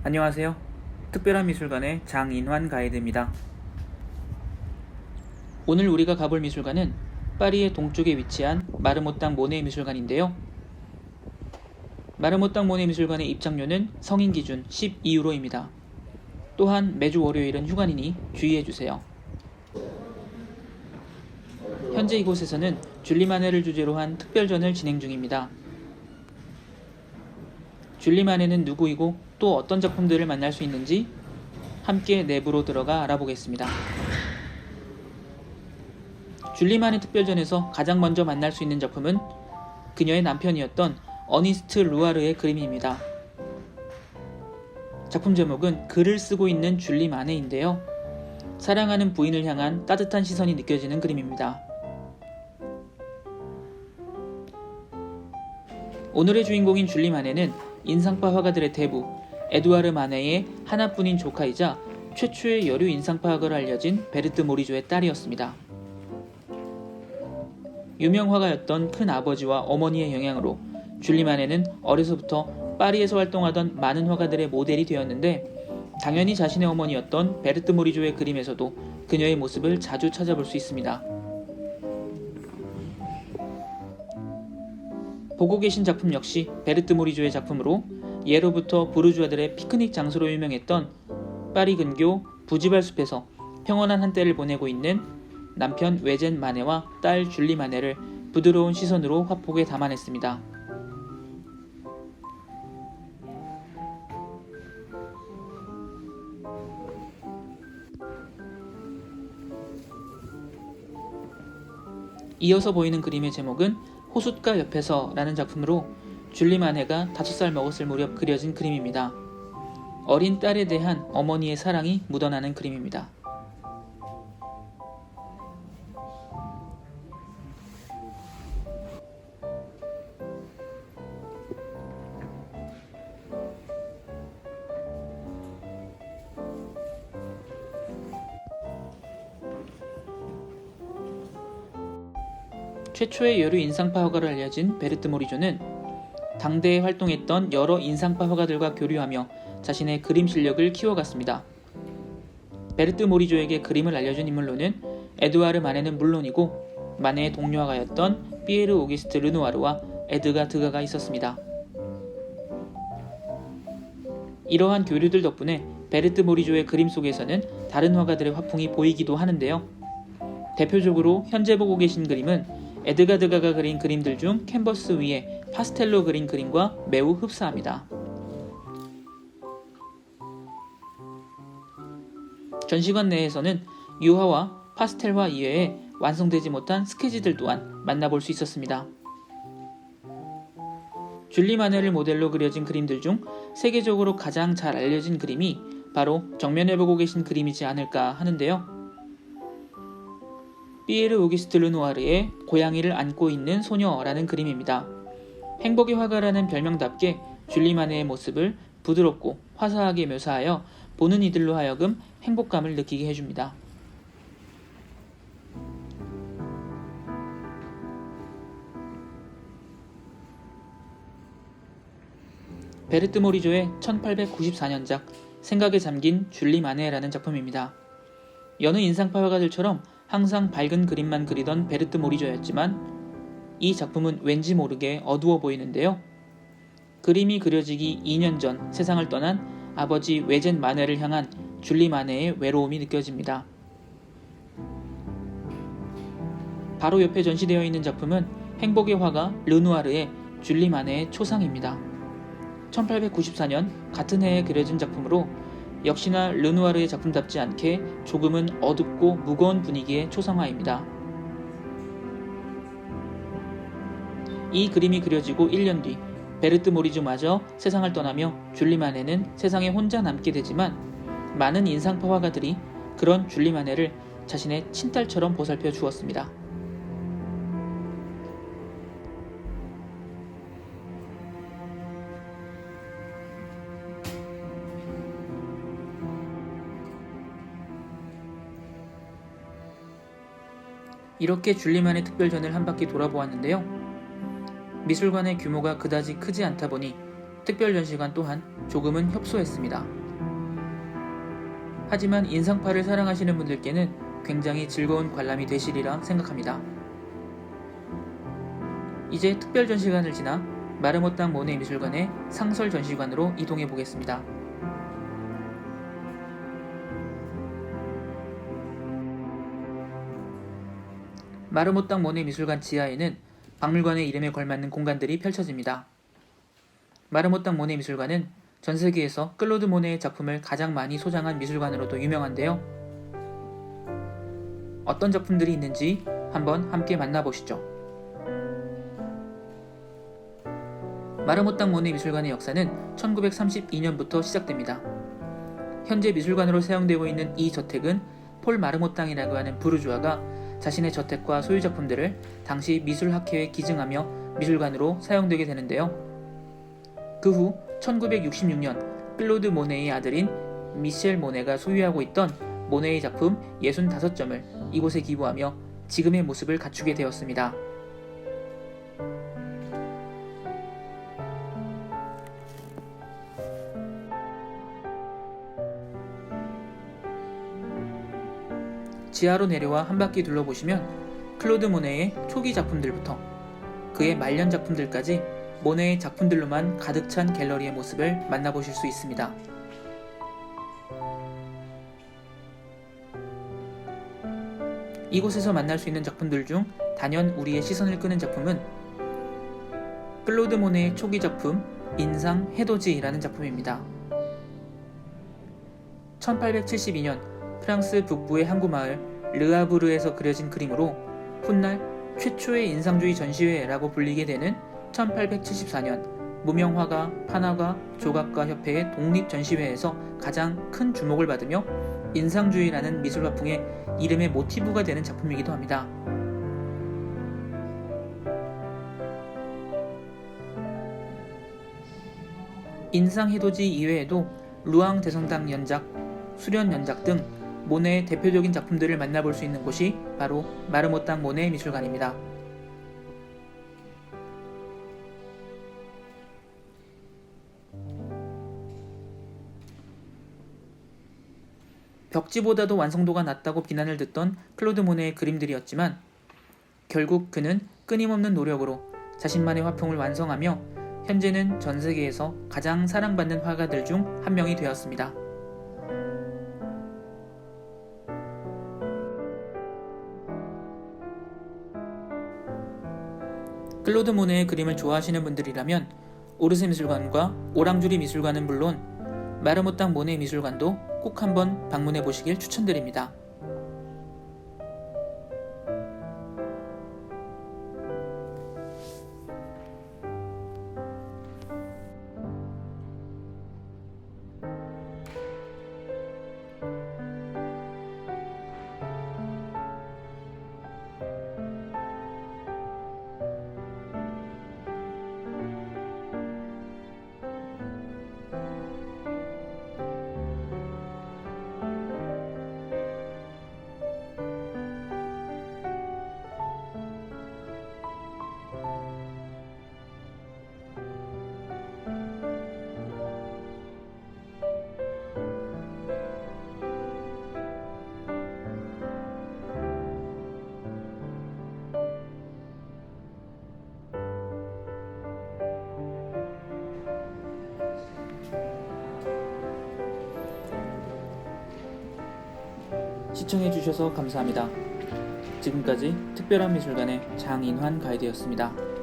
안녕하세요. 특별한 미술관의 장인환 가이드입니다. 오늘 우리가 가볼 미술관은 파리의 동쪽에 위치한 마르모땅 모네 미술관인데요. 마르모땅 모네 미술관의 입장료는 성인 기준 12유로입니다. 또한 매주 월요일은 휴관이니 주의해주세요. 현재 이곳에서는 줄리 마네를 주제로 한 특별전을 진행 중입니다. 줄리 마네는 누구이고 또 어떤 작품들을 만날 수 있는지 함께 내부로 들어가 알아보겠습니다. 줄리 마네 특별전에서 가장 먼저 만날 수 있는 작품은 그녀의 남편이었던 어니스트 루아르의 그림입니다. 작품 제목은 글을 쓰고 있는 줄리 마네인데요. 사랑하는 부인을 향한 따뜻한 시선이 느껴지는 그림입니다. 오늘의 주인공인 줄리 마네는 인상파 화가들의 대부 에두아르 마네의 하나뿐인 조카이자 최초의 여류 인상파 화가로 알려진 베르트 모리조의 딸이었습니다. 유명 화가였던 큰 아버지와 어머니의 영향으로 줄리 마네는 어려서부터 파리에서 활동하던 많은 화가들의 모델이 되었는데 당연히 자신의 어머니였던 베르트 모리조의 그림에서도 그녀의 모습을 자주 찾아볼 수 있습니다. 보고 계신 작품 역시 베르트 모리조의 작품으로 예로부터 부르주아들의 피크닉 장소로 유명했던 파리 근교 부지발 숲에서 평온한 한때를 보내고 있는 남편 외젠 마네와 딸 줄리 마네를 부드러운 시선으로 화폭에 담아냈습니다. 이어서 보이는 그림의 제목은 호숫가 옆에서 라는 작품으로 줄리 마네가 5살 먹었을 무렵 그려진 그림입니다. 어린 딸에 대한 어머니의 사랑이 묻어나는 그림입니다. 최초의 여류 인상파 화가로 알려진 베르트 모리조는 당대에 활동했던 여러 인상파 화가들과 교류하며 자신의 그림 실력을 키워갔습니다. 베르트 모리조에게 그림을 알려준 인물로는 에두아르 마네는 물론이고 마네의 동료화가였던 피에르 오기스트 르누아르와 에드가 드가가 있었습니다. 이러한 교류들 덕분에 베르트 모리조의 그림 속에서는 다른 화가들의 화풍이 보이기도 하는데요. 대표적으로 현재 보고 계신 그림은 에드가 드가가 그린 그림들 중 캔버스 위에 파스텔로 그린 그림과 매우 흡사합니다. 전시관 내에서는 유화와 파스텔화 이외에 완성되지 못한 스케치들 또한 만나볼 수 있었습니다. 줄리 마네를 모델로 그려진 그림들 중 세계적으로 가장 잘 알려진 그림이 바로 정면에 보고 계신 그림이지 않을까 하는데요. 피에르 오기스트 르누아르의 고양이를 안고 있는 소녀라는 그림입니다. 행복의 화가라는 별명답게 줄리 마네의 모습을 부드럽고 화사하게 묘사하여 보는 이들로 하여금 행복감을 느끼게 해줍니다. 베르트 모리조의 1894년작 생각에 잠긴 줄리 마네라는 작품입니다. 여느 인상파 화가들처럼 항상 밝은 그림만 그리던 베르트 모리조였지만 이 작품은 왠지 모르게 어두워 보이는데요. 그림이 그려지기 2년 전 세상을 떠난 아버지 외젠 마네를 향한 줄리 마네의 외로움이 느껴집니다. 바로 옆에 전시되어 있는 작품은 행복의 화가 르누아르의 줄리 마네의 초상입니다. 1894년 같은 해에 그려진 작품으로 역시나 르누아르의 작품답지 않게 조금은 어둡고 무거운 분위기의 초상화입니다. 이 그림이 그려지고 1년 뒤 베르트 모리조마저 세상을 떠나며 줄리 마네는 세상에 혼자 남게 되지만 많은 인상파 화가들이 그런 줄리 마네를 자신의 친딸처럼 보살펴 주었습니다. 이렇게 줄리 마네 특별전을 한 바퀴 돌아보았는데요. 미술관의 규모가 그다지 크지 않다 보니 특별전시관 또한 조금은 협소했습니다. 하지만 인상파를 사랑하시는 분들께는 굉장히 즐거운 관람이 되시리라 생각합니다. 이제 특별전시관을 지나 마르모땅 모네 미술관의 상설전시관으로 이동해 보겠습니다. 마르모땅 모네 미술관 지하에는 박물관의 이름에 걸맞는 공간들이 펼쳐집니다. 마르모땅 모네 미술관은 전 세계에서 클로드 모네의 작품을 가장 많이 소장한 미술관으로도 유명한데요. 어떤 작품들이 있는지 한번 함께 만나보시죠. 마르모땅 모네 미술관의 역사는 1932년부터 시작됩니다. 현재 미술관으로 사용되고 있는 이 저택은 폴 마르모땅이라고 하는 부르주아가 자신의 저택과 소유 작품들을 당시 미술학회에 기증하며 미술관으로 사용되게 되는데요. 그 후 1966년 클로드 모네의 아들인 미셸 모네가 소유하고 있던 모네의 작품 65점을 이곳에 기부하며 지금의 모습을 갖추게 되었습니다. 지하로 내려와 한 바퀴 둘러보시면 클로드 모네의 초기 작품들부터 그의 말년 작품들까지 모네의 작품들로만 가득 찬 갤러리의 모습을 만나보실 수 있습니다. 이곳에서 만날 수 있는 작품들 중 단연 우리의 시선을 끄는 작품은 클로드 모네의 초기 작품 인상 해돋이라는 작품입니다. 1872년 프랑스 북부의 항구 마을 르아브르에서 그려진 그림으로 훗날 최초의 인상주의 전시회라고 불리게 되는 1874년 무명화가, 판화가, 조각가 협회의 독립전시회에서 가장 큰 주목을 받으며 인상주의라는 미술화풍의 이름의 모티브가 되는 작품이기도 합니다. 인상해돋이 이외에도 루앙 대성당 연작, 수련 연작 등 모네의 대표적인 작품들을 만나볼 수 있는 곳이 바로 마르모땅 모네 미술관입니다. 벽지보다도 완성도가 낮다고 비난을 듣던 클로드 모네의 그림들이었지만 결국 그는 끊임없는 노력으로 자신만의 화풍을 완성하며 현재는 전 세계에서 가장 사랑받는 화가들 중 한 명이 되었습니다. 클로드 모네의 그림을 좋아하시는 분들이라면 오르세 미술관과 오랑주리 미술관은 물론 마르모땅 모네 미술관도 꼭 한번 방문해 보시길 추천드립니다. 시청해주셔서 감사합니다. 지금까지 특별한 미술관의 장인환 가이드였습니다.